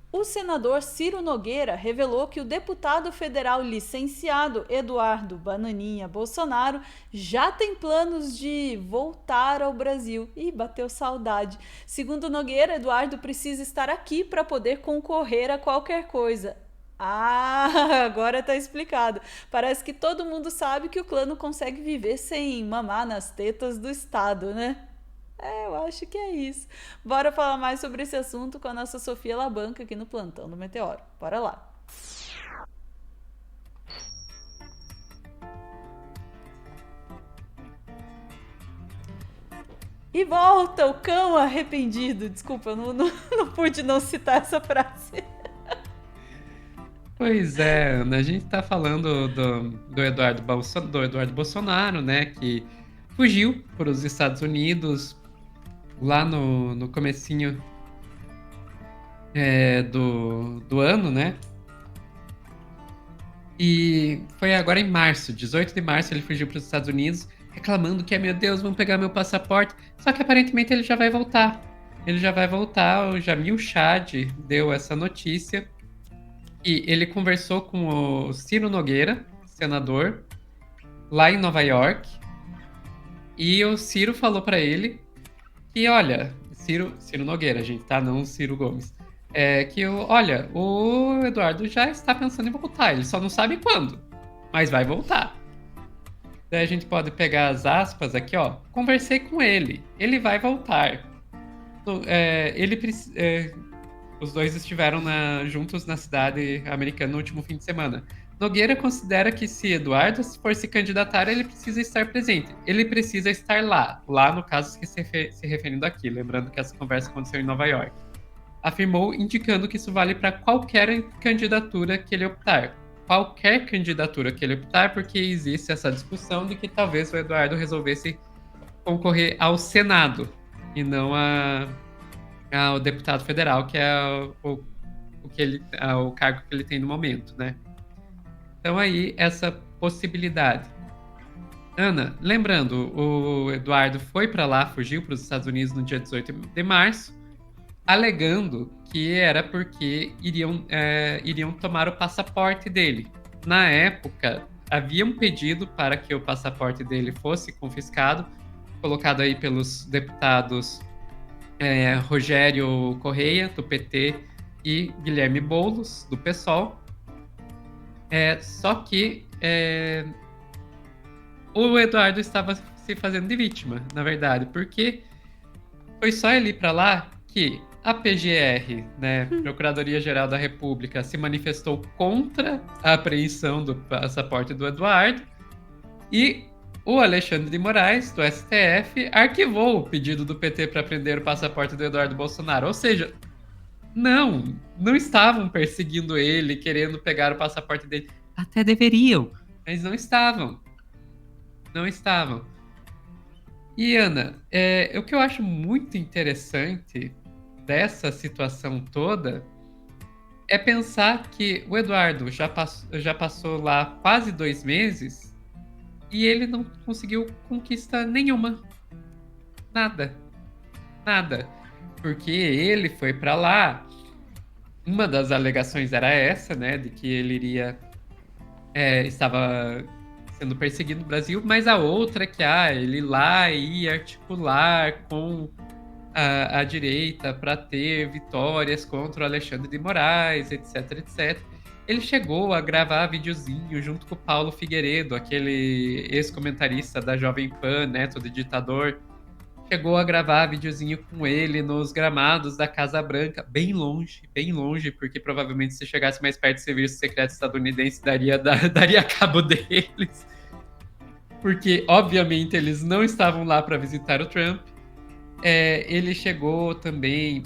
O senador Ciro Nogueira revelou que o deputado federal licenciado Eduardo Bananinha Bolsonaro já tem planos de voltar ao Brasil. E bateu saudade. Segundo Nogueira, Eduardo precisa estar aqui para poder concorrer a qualquer coisa. Ah, agora tá explicado. Parece que todo mundo sabe que o clã não consegue viver sem mamar nas tetas do Estado, né? Eu acho que é isso. Bora falar mais sobre esse assunto com a nossa Sofia Labanca aqui no Plantão do Meteoro. Bora lá. E volta o cão arrependido. Desculpa, eu não pude não citar essa frase. Pois é, Ana, a gente tá falando do Eduardo Bolsonaro, né, que fugiu para os Estados Unidos lá no comecinho do ano, né? E foi agora em março, 18 de março, ele fugiu para os Estados Unidos, reclamando que, meu Deus, vão pegar meu passaporte. Só que aparentemente ele já vai voltar. Ele já vai voltar, o Jamil Chad deu essa notícia. E ele conversou com o Ciro Nogueira, senador, lá em Nova York. E o Ciro falou para ele que, olha, Ciro Nogueira, gente, tá? Não Ciro Gomes. Olha, o Eduardo já está pensando em voltar, ele só não sabe quando, mas vai voltar. Daí a gente pode pegar as aspas aqui, ó. Conversei com ele vai voltar. É, ele, os dois estiveram juntos na cidade americana no último fim de semana. Nogueira considera que se Eduardo for se candidatar, ele precisa estar presente. Ele precisa estar lá. Lá, no caso, se referindo aqui. Lembrando que essa conversa aconteceu em Nova York. Afirmou, indicando que isso vale para qualquer candidatura que ele optar. Qualquer candidatura que ele optar, porque existe essa discussão de que talvez o Eduardo resolvesse concorrer ao Senado e não ao deputado federal, que é o cargo que ele tem no momento, né? Então aí essa possibilidade. Ana, lembrando, o Eduardo foi para lá, fugiu para os Estados Unidos no dia 18 de março, alegando que era porque iriam tomar o passaporte dele. Na época, havia um pedido para que o passaporte dele fosse confiscado, colocado aí pelos deputados Rogério Correia, do PT, e Guilherme Boulos, do PSOL. Só que o Eduardo estava se fazendo de vítima, na verdade, porque foi só ele ir para lá que a PGR, né, Procuradoria-Geral da República, se manifestou contra a apreensão do passaporte do Eduardo e o Alexandre de Moraes, do STF, arquivou o pedido do PT para prender o passaporte do Eduardo Bolsonaro. Ou seja, não estavam perseguindo ele, querendo pegar o passaporte dele. Até deveriam, mas não estavam. Não estavam. E, Ana, o que eu acho muito interessante dessa situação toda é pensar que o Eduardo já passou lá quase 2 meses e ele não conseguiu conquista nenhuma. Nada. Nada. Porque ele foi para lá. Uma das alegações era essa, né? De que ele estava sendo perseguido no Brasil, mas a outra é que ele lá ia articular com a direita para ter vitórias contra o Alexandre de Moraes, etc, etc. Ele chegou a gravar videozinho junto com o Paulo Figueiredo, aquele ex-comentarista da Jovem Pan, neto de ditador. Chegou a gravar videozinho com ele nos gramados da Casa Branca, bem longe, porque provavelmente se chegasse mais perto do serviço secreto estadunidense daria cabo deles. Porque, obviamente, eles não estavam lá para visitar o Trump. Ele chegou também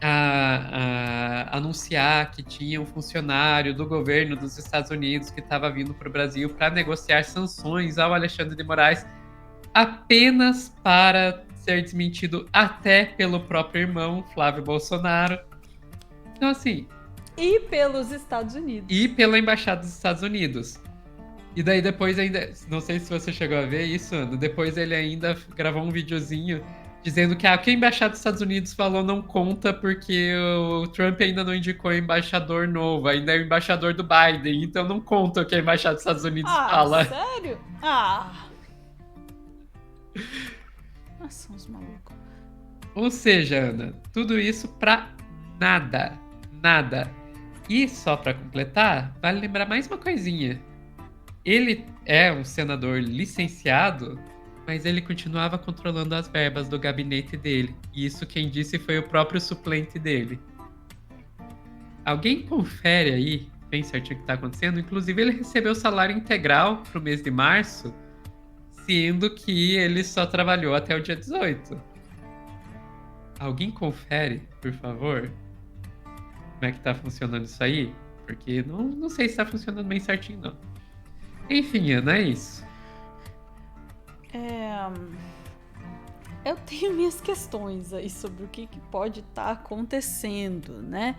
a anunciar que tinha um funcionário do governo dos Estados Unidos que estava vindo para o Brasil para negociar sanções ao Alexandre de Moraes, apenas para ser desmentido até pelo próprio irmão, Flávio Bolsonaro. Então, assim. E pelos Estados Unidos. E pela Embaixada dos Estados Unidos. E daí depois ainda. Não sei se você chegou a ver isso, Ana. Depois ele ainda gravou um videozinho dizendo que o que a embaixada dos Estados Unidos falou não conta porque o Trump ainda não indicou embaixador novo, ainda é o embaixador do Biden, então não conta o que a embaixada dos Estados Unidos Ah, fala. sério? Ah. São os malucos. Ou seja, Ana, tudo isso pra nada. Nada. E só pra completar, vale lembrar mais uma coisinha. Ele é um senador licenciado, mas ele continuava controlando as verbas do gabinete dele. E isso quem disse foi o próprio suplente dele. Alguém confere aí bem certinho o que está acontecendo? Inclusive, ele recebeu salário integral pro mês de março, sendo que ele só trabalhou até o dia 18. Alguém confere, por favor? Como é que tá funcionando isso aí? Porque não sei se tá funcionando bem certinho, não. Enfim, Ana, é isso. Eu tenho minhas questões aí sobre o que pode estar acontecendo, né?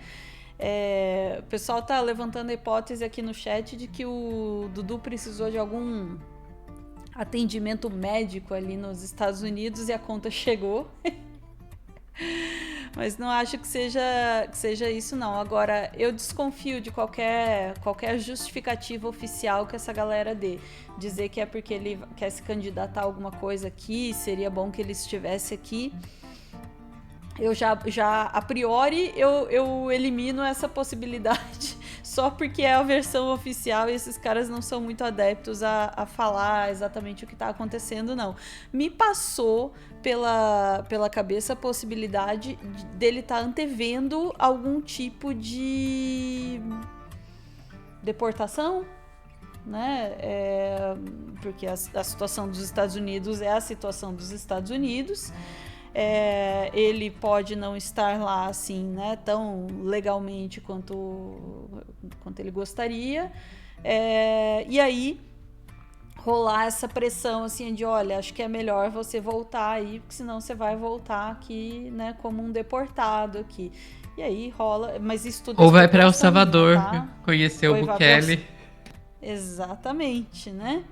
O pessoal tá levantando a hipótese aqui no chat de que o Dudu precisou de algum atendimento médico ali nos Estados Unidos e a conta chegou. Mas não acho que seja isso, não. Agora, eu desconfio de qualquer justificativa oficial que essa galera dê. Dizer que é porque ele quer se candidatar a alguma coisa aqui, seria bom que ele estivesse aqui. Eu já a priori, eu elimino essa possibilidade só porque é a versão oficial e esses caras não são muito adeptos a falar exatamente o que está acontecendo, não. Me passou pela cabeça a possibilidade dele estar antevendo algum tipo de deportação, né? Porque a situação dos Estados Unidos é a situação dos Estados Unidos. Ele pode não estar lá assim, né, tão legalmente quanto ele gostaria, e aí rolar essa pressão assim de, olha, acho que é melhor você voltar aí, porque senão você vai voltar aqui, né, como um deportado aqui. E aí rola, mas isso tudo ou vai para El Salvador, minha, tá? conhecer o Bukele. Exatamente, né?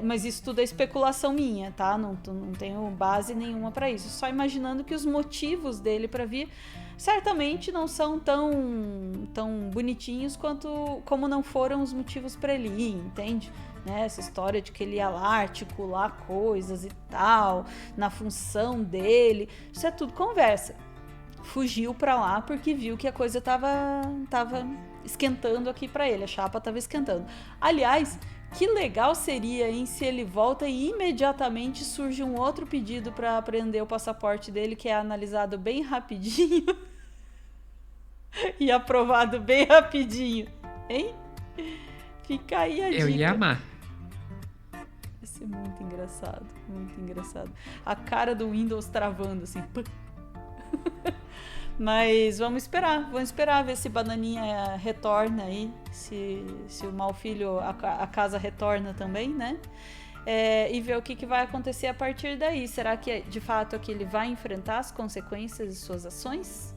Mas isso tudo é especulação minha, tá? Não tenho base nenhuma para isso. Só imaginando que os motivos dele para vir certamente não são tão bonitinhos como não foram os motivos para ele ir, entende? Né? Essa história de que ele ia lá articular coisas e tal, na função dele, isso é tudo conversa. Fugiu para lá porque viu que a coisa tava esquentando aqui para ele, a chapa tava esquentando. Aliás, que legal seria, hein, se ele volta e imediatamente surge um outro pedido para prender o passaporte dele, que é analisado bem rapidinho e aprovado bem rapidinho, hein? Fica aí a dica. Eu ia amar. Vai ser muito engraçado, muito engraçado. A cara do Windows travando, assim. Mas vamos esperar ver se Bananinha retorna aí, se o Malfilho, a casa retorna também, né? E ver o que vai acontecer a partir daí. Será que de fato aqui ele vai enfrentar as consequências de suas ações?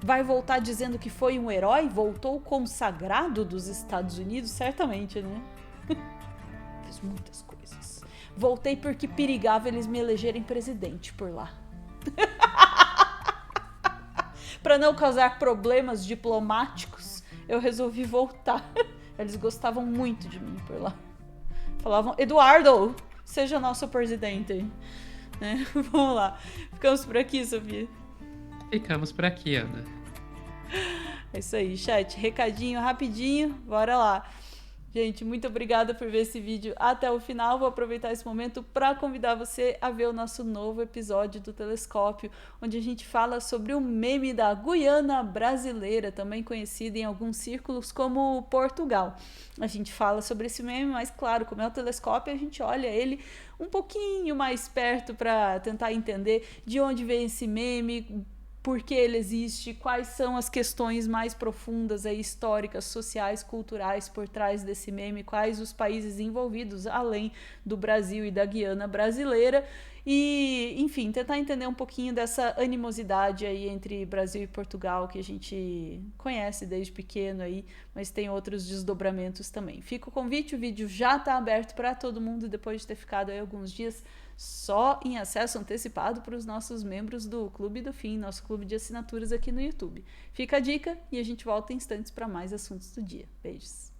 Vai voltar dizendo que foi um herói? Voltou consagrado dos Estados Unidos? Certamente, né? Fiz muitas coisas. Voltei porque perigava eles me elegerem presidente por lá. Para não causar problemas diplomáticos, eu resolvi voltar. Eles gostavam muito de mim por lá. Falavam, Eduardo, seja nosso presidente. Né? Vamos lá. Ficamos por aqui, Sofia? Ficamos por aqui, Ana. É isso aí, chat. Recadinho rapidinho, bora lá. Gente, muito obrigada por ver esse vídeo até o final. Vou aproveitar esse momento para convidar você a ver o nosso novo episódio do Telescópio, onde a gente fala sobre o meme da Guiana brasileira, também conhecida em alguns círculos como Portugal. A gente fala sobre esse meme, mas claro, como é o Telescópio, a gente olha ele um pouquinho mais perto para tentar entender de onde vem esse meme, por que ele existe, quais são as questões mais profundas aí, históricas, sociais, culturais por trás desse meme, quais os países envolvidos, além do Brasil e da Guiana brasileira. e, enfim, tentar entender um pouquinho dessa animosidade aí entre Brasil e Portugal, que a gente conhece desde pequeno aí, mas tem outros desdobramentos também. Fica o convite, o vídeo já está aberto para todo mundo depois de ter ficado aí alguns dias só em acesso antecipado para os nossos membros do Clube do Fim, nosso clube de assinaturas aqui no YouTube. Fica a dica e a gente volta em instantes para mais assuntos do dia. Beijos!